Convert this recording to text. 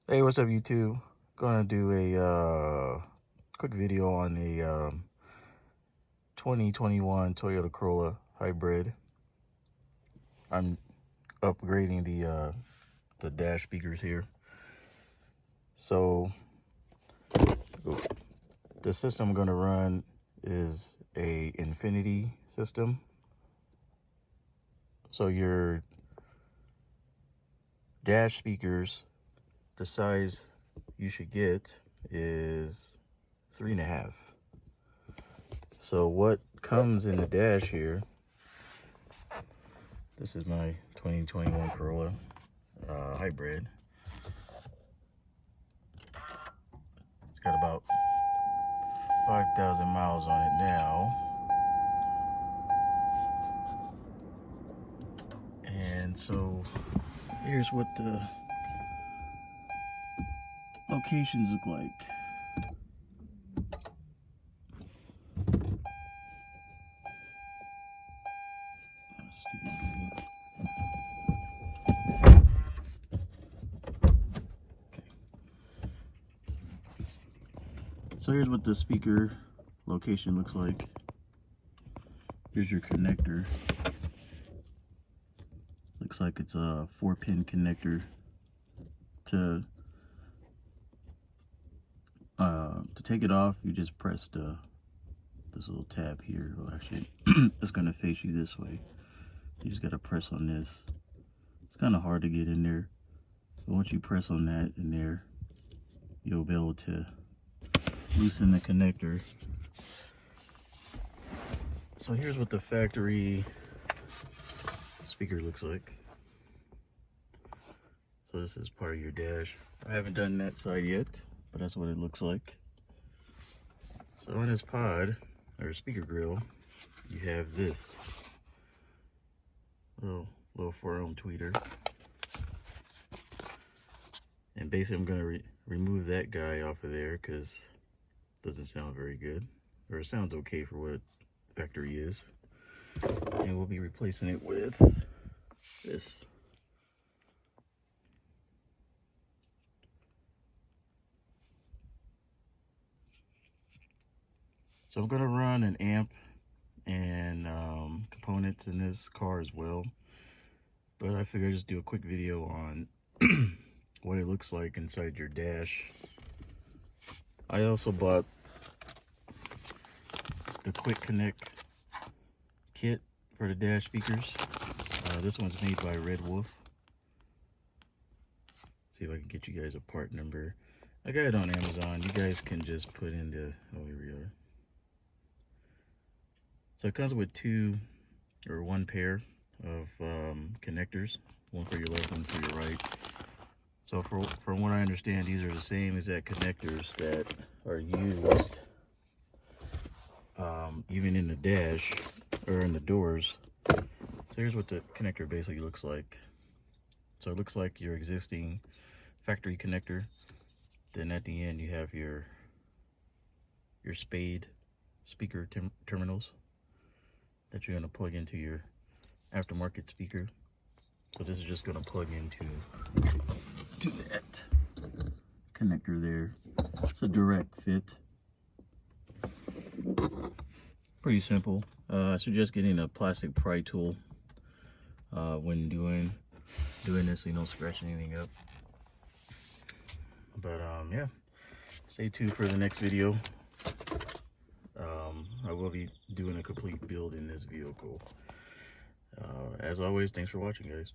Hey, what's up, YouTube? Gonna do a quick video on the 2021 Toyota Corolla hybrid. I'm upgrading the dash speakers here. So the system I'm gonna run is a infinity system. So your dash speakers, the size you should get is 3.5. So what comes in the dash here, this is my 2021 Corolla hybrid. It's got about 5,000 miles on it now. And so here's what the locations look like. So here's what the speaker location looks like. Here's your connector. Looks like it's a 4-pin connector. To take it off, you just press this little tab here. Well, actually, it's gonna face you this way. You just gotta press on this. It's kind of hard to get in there, but once you press on that in there, you'll be able to loosen the connector. So here's what the factory speaker looks like. So this is part of your dash. I haven't done that side yet, but that's what it looks like. So on this pod, or speaker grill, you have this little 4-ohm tweeter. And basically I'm gonna remove that guy off of there because it doesn't sound very good. Or it sounds okay for what factory is. And we'll be replacing it with this. So I'm gonna run an amp and components in this car as well. But I figured I'd just do a quick video on what it looks like inside your dash. I also bought the quick connect kit for the dash speakers. This one's made by Red Wolf. See if I can get you guys a part number. I got it on Amazon. You guys can just put in the, oh, here we are. So it comes with one pair of connectors, one for your left, one for your right. So from what I understand, these are the same exact connectors that are used even in the dash or in the doors. So here's what the connector basically looks like. So it looks like your existing factory connector. Then at the end you have your spade speaker terminals that you're going to plug into your aftermarket speaker. So this is just going to plug into that connector there. It's a direct fit. Pretty simple. I suggest getting a plastic pry tool when doing this so you don't scratch anything up. But yeah, stay tuned for the next video. I will be doing a complete build in this vehicle. As always, thanks for watching, guys.